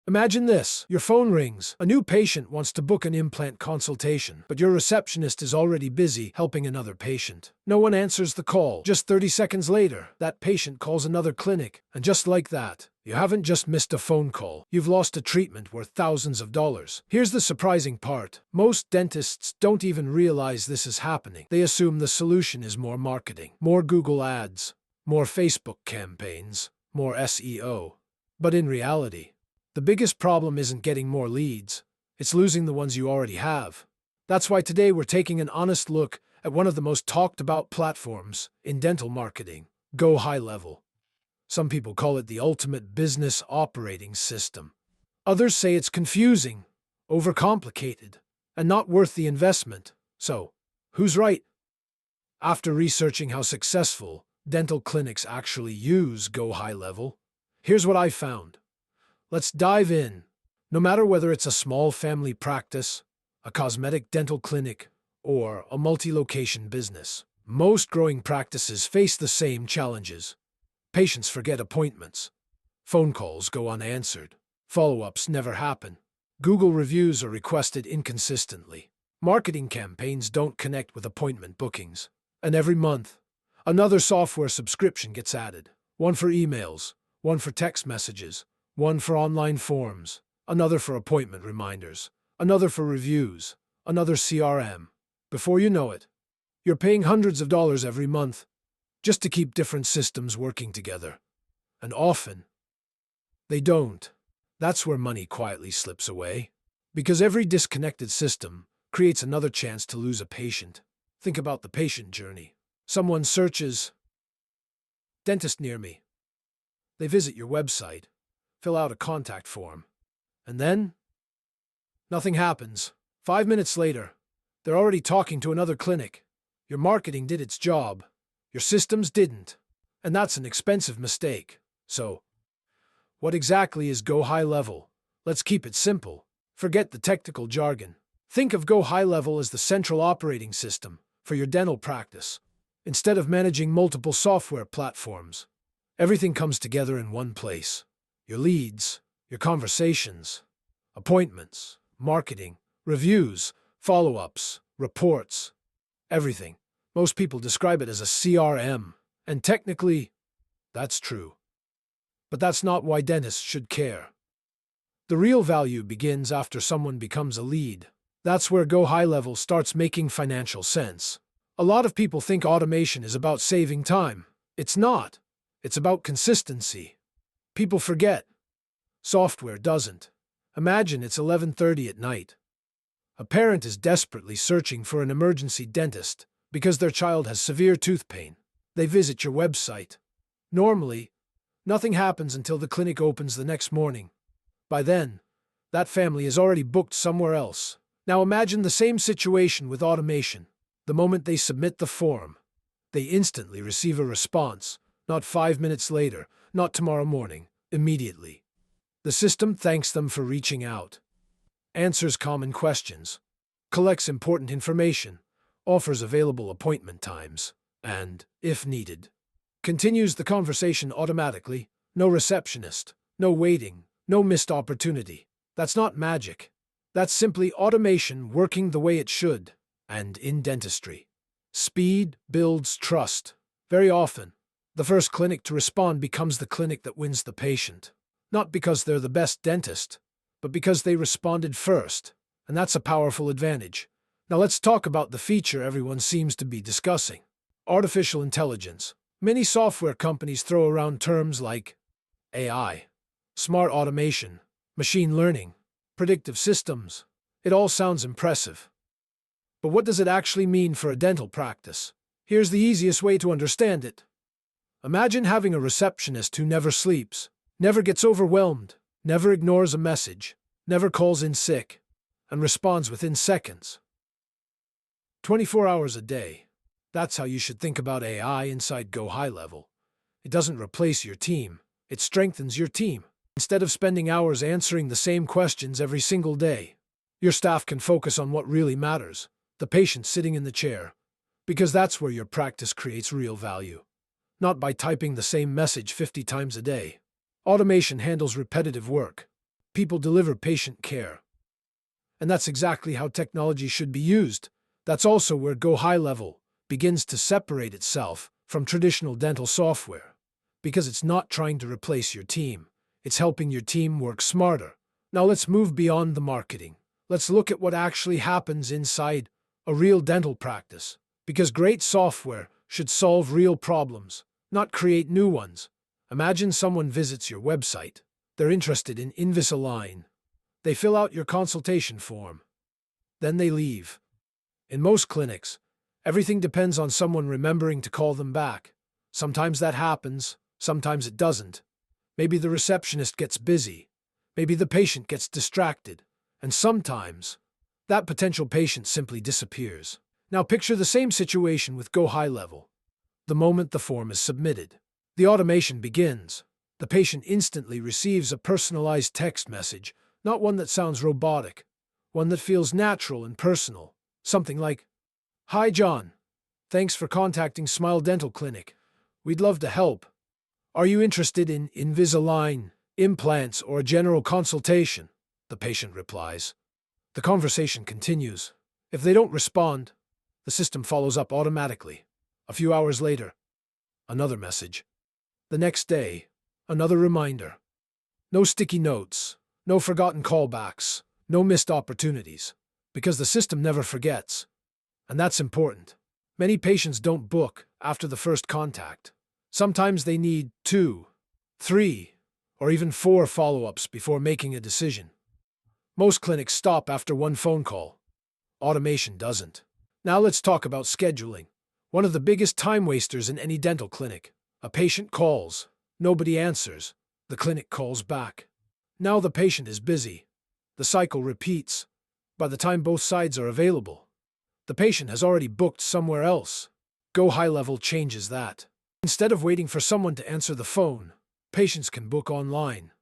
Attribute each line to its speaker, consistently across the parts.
Speaker 1: Imagine this. Your phone rings. A new patient wants to book an implant consultation, but your receptionist is already busy helping another patient. No one answers the call. Just 30 seconds later, that patient calls another clinic. And just like that, you haven't just missed a phone call. You've lost a treatment worth thousands of dollars. Here's the surprising part. Most dentists don't even realize this is happening. They assume the solution is more marketing, more Google ads, more Facebook campaigns, more SEO. But in reality, the biggest problem isn't getting more leads, it's losing the ones you already have. That's why today we're taking an honest look at one of the most talked about platforms in dental marketing, GoHighLevel. Some people call it the ultimate business operating system. Others say it's confusing, overcomplicated, and not worth the investment. So, who's right? After researching how successful dental clinics actually use GoHighLevel, here's what I found. Let's dive in. No matter whether it's a small family practice, a cosmetic dental clinic, or a multi-location business, most growing practices face the same challenges. Patients forget appointments. Phone calls go unanswered. Follow-ups never happen. Google reviews are requested inconsistently. Marketing campaigns don't connect with appointment bookings. And every month, another software subscription gets added. One for emails, one for text messages, one for online forms, another for appointment reminders, another for reviews, another CRM. Before you know it, you're paying hundreds of dollars every month just to keep different systems working together. And often, they don't. That's where money quietly slips away. Because every disconnected system creates another chance to lose a patient. Think about the patient journey. Someone searches, "dentist near me." They visit your website, fill out a contact form, and then nothing happens. 5 minutes later, they're already talking to another clinic. Your marketing did its job. Your systems didn't. And that's an expensive mistake. So, what exactly is GoHighLevel? Let's keep it simple. Forget the technical jargon. Think of GoHighLevel as the central operating system for your dental practice. Instead of managing multiple software platforms, everything comes together in one place. Your leads, your conversations, appointments, marketing, reviews, follow-ups, reports, everything. Most people describe it as a CRM, and technically, that's true. But that's not why dentists should care. The real value begins after someone becomes a lead. That's where GoHighLevel starts making financial sense. A lot of people think automation is about saving time. It's not. It's about consistency. People forget. Software doesn't. Imagine it's 11:30 at night. A parent is desperately searching for an emergency dentist because their child has severe tooth pain. They visit your website. Normally, nothing happens until the clinic opens the next morning. By then, that family is already booked somewhere else. Now imagine the same situation with automation. The moment they submit the form, they instantly receive a response, not 5 minutes later, not tomorrow morning, immediately. The system thanks them for reaching out, answers common questions, collects important information, offers available appointment times, and, if needed, continues the conversation automatically. No receptionist, no waiting, no missed opportunity. That's not magic. That's simply automation working the way it should. And in dentistry, speed builds trust. Very often, the first clinic to respond becomes the clinic that wins the patient. Not because they're the best dentist, but because they responded first. And that's a powerful advantage. Now let's talk about the feature everyone seems to be discussing. Artificial intelligence. Many software companies throw around terms like AI, smart automation, machine learning, predictive systems. It all sounds impressive. But what does it actually mean for a dental practice? Here's the easiest way to understand it. Imagine having a receptionist who never sleeps, never gets overwhelmed, never ignores a message, never calls in sick, and responds within seconds. 24 hours a day. That's how you should think about AI inside GoHighLevel. It doesn't replace your team, it strengthens your team. Instead of spending hours answering the same questions every single day, your staff can focus on what really matters, the patient sitting in the chair, because that's where your practice creates real value. Not by typing the same message 50 times a day. Automation handles repetitive work. People deliver patient care. And that's exactly how technology should be used. That's also where GoHighLevel begins to separate itself from traditional dental software. Because it's not trying to replace your team. It's helping your team work smarter. Now let's move beyond the marketing. Let's look at what actually happens inside a real dental practice. Because great software should solve real problems, not create new ones. Imagine someone visits your website. They're interested in Invisalign. They fill out your consultation form. Then they leave. In most clinics, everything depends on someone remembering to call them back. Sometimes that happens, sometimes it doesn't. Maybe the receptionist gets busy. Maybe the patient gets distracted. And sometimes, that potential patient simply disappears. Now picture the same situation with GoHighLevel. The moment the form is submitted, the automation begins. The patient instantly receives a personalized text message, not one that sounds robotic, one that feels natural and personal. Something like, "Hi John, thanks for contacting Smile Dental Clinic. We'd love to help. Are you interested in Invisalign, implants, or a general consultation?" The patient replies. The conversation continues. If they don't respond, the system follows up automatically. A few hours later, another message. The next day, another reminder. No sticky notes, no forgotten callbacks, no missed opportunities. Because the system never forgets. And that's important. Many patients don't book after the first contact. Sometimes they need 2, 3, or even 4 follow-ups before making a decision. Most clinics stop after one phone call. Automation doesn't. Now let's talk about scheduling. One of the biggest time wasters in any dental clinic. A patient calls. Nobody answers. The clinic calls back. Now the patient is busy. The cycle repeats. By the time both sides are available, the patient has already booked somewhere else. GoHighLevel changes that. Instead of waiting for someone to answer the phone, patients can book online.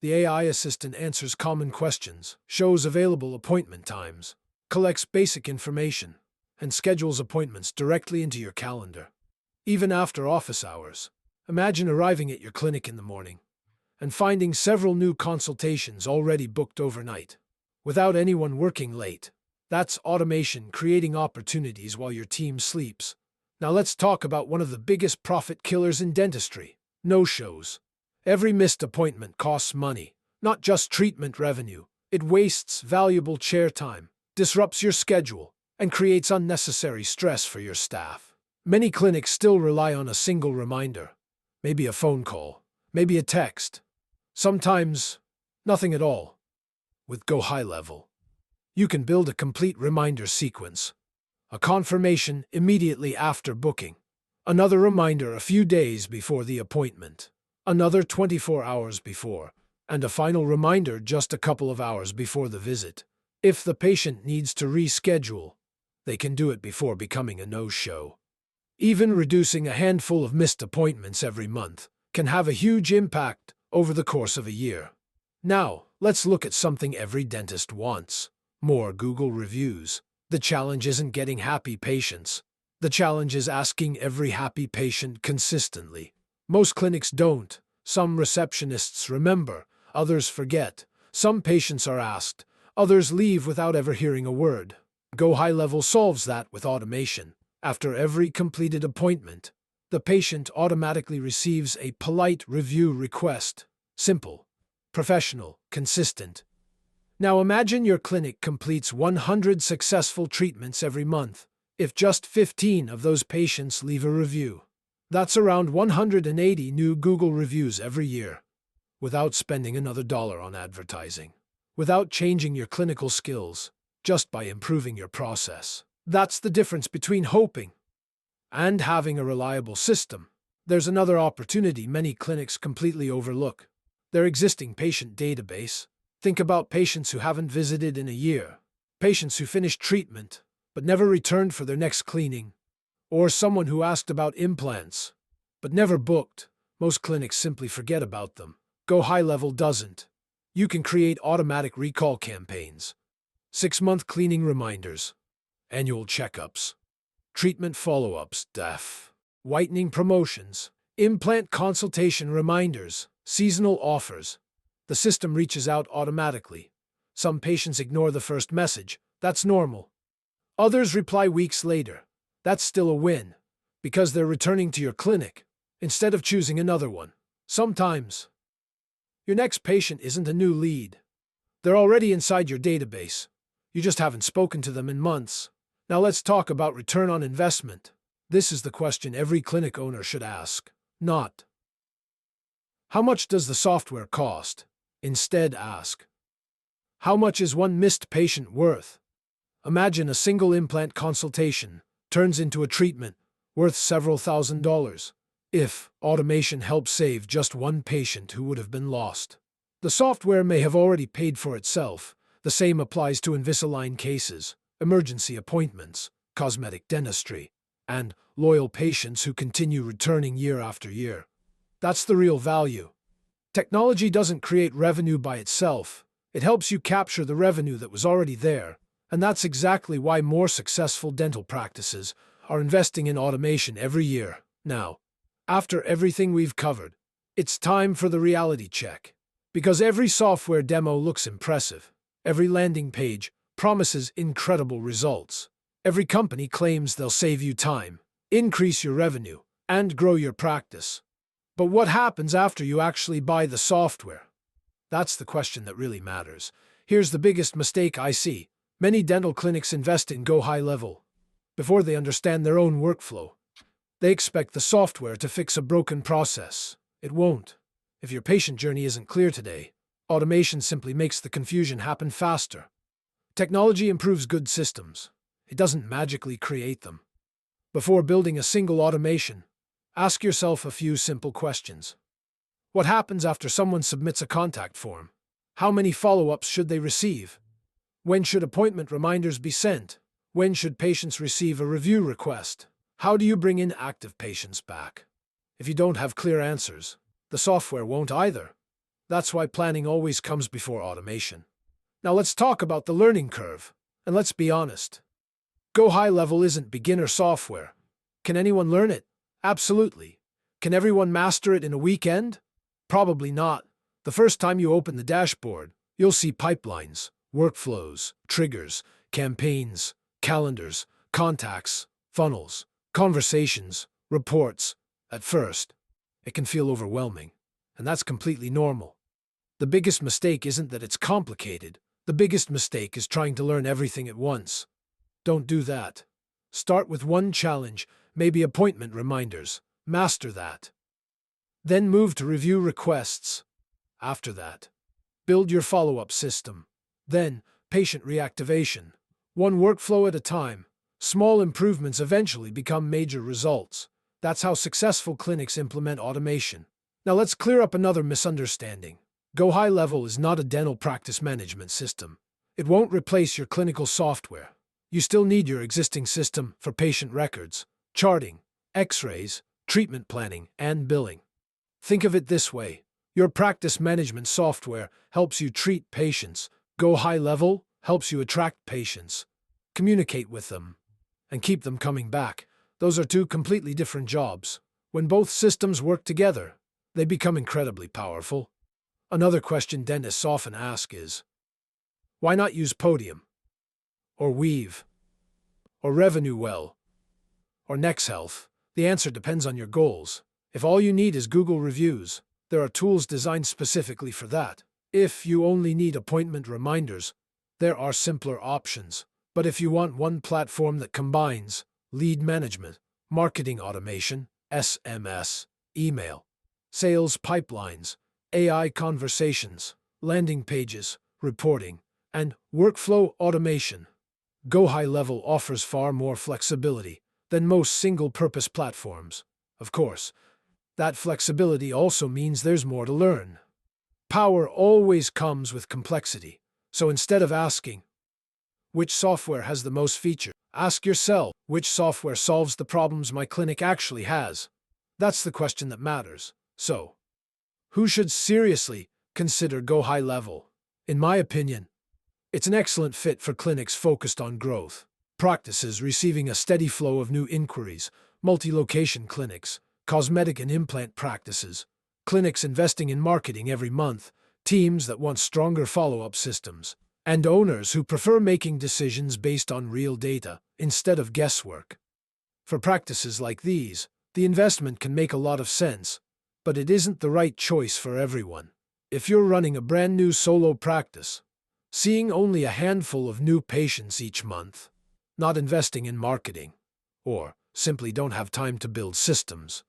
Speaker 1: The AI assistant answers common questions, shows available appointment times, collects basic information, and schedules appointments directly into your calendar. Even after office hours, imagine arriving at your clinic in the morning and finding several new consultations already booked overnight, without anyone working late. That's automation creating opportunities while your team sleeps. Now let's talk about one of the biggest profit killers in dentistry: no-shows. Every missed appointment costs money, not just treatment revenue. It wastes valuable chair time, disrupts your schedule, and creates unnecessary stress for your staff. Many clinics still rely on a single reminder, maybe a phone call, maybe a text. Sometimes, nothing at all. With GoHighLevel, you can build a complete reminder sequence. A confirmation immediately after booking, another reminder a few days before the appointment, another 24 hours before, and a final reminder just a couple of hours before the visit. If the patient needs to reschedule, they can do it before becoming a no-show. Even reducing a handful of missed appointments every month can have a huge impact over the course of a year. Now, let's look at something every dentist wants: more Google reviews. The challenge isn't getting happy patients. The challenge is asking every happy patient consistently. Most clinics don't. Some receptionists remember, others forget. Some patients are asked, others leave without ever hearing a word. GoHighLevel solves that with automation. After every completed appointment, the patient automatically receives a polite review request. Simple, professional, consistent. Now imagine your clinic completes 100 successful treatments every month. If just 15 of those patients leave a review, that's around 180 new Google reviews every year, without spending another dollar on advertising, without changing your clinical skills, just by improving your process. That's the difference between hoping and having a reliable system. There's another opportunity many clinics completely overlook: their existing patient database. Think about patients who haven't visited in a year, patients who finished treatment but never returned for their next cleaning, or someone who asked about implants but never booked. Most clinics simply forget about them. GoHighLevel doesn't. You can create automatic recall campaigns, 6-month cleaning reminders, annual checkups, treatment follow-ups, whitening promotions, implant consultation reminders, seasonal offers. The system reaches out automatically. Some patients ignore the first message. That's normal. Others reply weeks later. That's still a win, because they're returning to your clinic instead of choosing another one. Sometimes, your next patient isn't a new lead. They're already inside your database. You just haven't spoken to them in months. Now let's talk about return on investment. This is the question every clinic owner should ask. Not, how much does the software cost? Instead ask, how much is one missed patient worth? Imagine a single implant consultation turns into a treatment worth several $1,000s. If automation helps save just one patient who would have been lost, the software may have already paid for itself. The same applies to Invisalign cases, emergency appointments, cosmetic dentistry, and loyal patients who continue returning year after year. That's the real value. Technology doesn't create revenue by itself. It helps you capture the revenue that was already there, and that's exactly why more successful dental practices are investing in automation every year. Now, after everything we've covered, it's time for the reality check. Because every software demo looks impressive, every landing page promises incredible results, every company claims they'll save you time, increase your revenue, and grow your practice. But what happens after you actually buy the software? That's the question that really matters. Here's the biggest mistake I see. Many dental clinics invest in GoHighLevel before they understand their own workflow. They expect the software to fix a broken process. It won't. If your patient journey isn't clear today, automation simply makes the confusion happen faster. Technology improves good systems. It doesn't magically create them. Before building a single automation, ask yourself a few simple questions. What happens after someone submits a contact form? How many follow-ups should they receive? When should appointment reminders be sent? When should patients receive a review request? How do you bring in active patients back? If you don't have clear answers, the software won't either. That's why planning always comes before automation. Now let's talk about the learning curve. And let's be honest. GoHighLevel isn't beginner software. Can anyone learn it? Absolutely. Can everyone master it in a weekend? Probably not. The first time you open the dashboard, you'll see pipelines, workflows, triggers, campaigns, calendars, contacts, funnels, conversations, reports. At first, it can feel overwhelming, and that's completely normal. The biggest mistake isn't that it's complicated. The biggest mistake is trying to learn everything at once. Don't do that. Start with one challenge, maybe appointment reminders. Master that. Then move to review requests. After that, build your follow-up system. Then, patient reactivation. One workflow at a time. Small improvements eventually become major results. That's how successful clinics implement automation. Now let's clear up another misunderstanding. GoHighLevel is not a dental practice management system. It won't replace your clinical software. You still need your existing system for patient records, charting, x-rays, treatment planning, and billing. Think of it this way. Your practice management software helps you treat patients. GoHighLevel helps you attract patients, communicate with them, and keep them coming back. Those are two completely different jobs. When both systems work together, they become incredibly powerful. Another question dentists often ask is, why not use Podium? Or Weave? Or RevenueWell? Or NextHealth? The answer depends on your goals. If all you need is Google reviews, there are tools designed specifically for that. If you only need appointment reminders, there are simpler options. But if you want one platform that combines lead management, marketing automation, SMS, email, sales pipelines, AI conversations, landing pages, reporting, and workflow automation, GoHighLevel offers far more flexibility than most single-purpose platforms. Of course, that flexibility also means there's more to learn. Power always comes with complexity, so instead of asking, which software has the most features, ask yourself, which software solves the problems my clinic actually has? That's the question that matters. So, who should seriously consider GoHighLevel? In my opinion, it's an excellent fit for clinics focused on growth, practices receiving a steady flow of new inquiries, multi-location clinics, cosmetic and implant practices, clinics investing in marketing every month, teams that want stronger follow-up systems, and owners who prefer making decisions based on real data instead of guesswork. For practices like these, the investment can make a lot of sense, but it isn't the right choice for everyone. If you're running a brand new solo practice, seeing only a handful of new patients each month, not investing in marketing, or simply don't have time to build systems,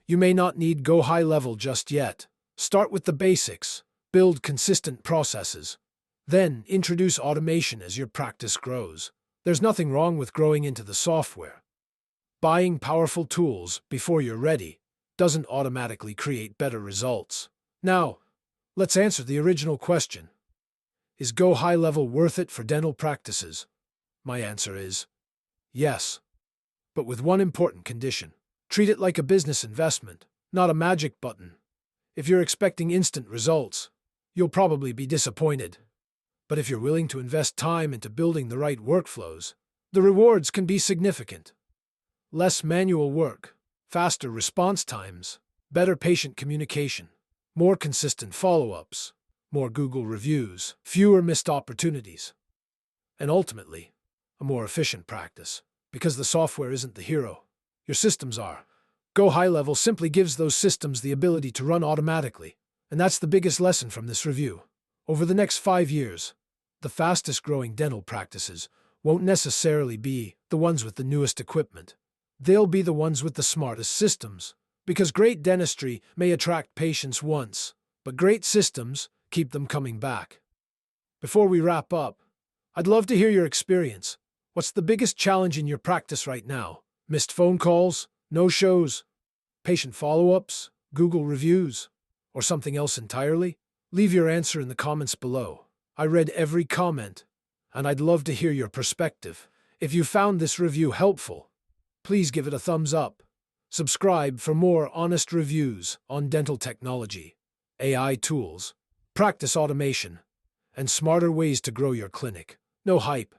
Speaker 1: you may not need GoHighLevel just yet. Start with the basics, build consistent processes, then introduce automation as your practice grows. There's nothing wrong with growing into the software. Buying powerful tools before you're ready doesn't automatically create better results. Now, let's answer the original question. Is GoHighLevel worth it for dental practices? My answer is yes, but with one important condition. Treat it like a business investment, not a magic button. If you're expecting instant results, you'll probably be disappointed. But if you're willing to invest time into building the right workflows, the rewards can be significant. Less manual work, faster response times, better patient communication, more consistent follow-ups, more Google reviews, fewer missed opportunities, and ultimately, a more efficient practice, because the software isn't the hero. Your systems are. GoHighLevel simply gives those systems the ability to run automatically, and that's the biggest lesson from this review. Over the next 5 years, the fastest-growing dental practices won't necessarily be the ones with the newest equipment. They'll be the ones with the smartest systems, because great dentistry may attract patients once, but great systems keep them coming back. Before we wrap up, I'd love to hear your experience. What's the biggest challenge in your practice right now? Missed phone calls, no-shows, patient follow-ups, Google reviews, or something else entirely? Leave your answer in the comments below. I read every comment, and I'd love to hear your perspective. If you found this review helpful, please give it a thumbs up. Subscribe for more honest reviews on dental technology, AI tools, practice automation, and smarter ways to grow your clinic. No hype,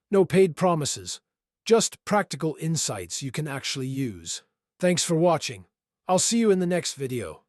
Speaker 1: no paid promises, just practical insights you can actually use. Thanks for watching. I'll see you in the next video.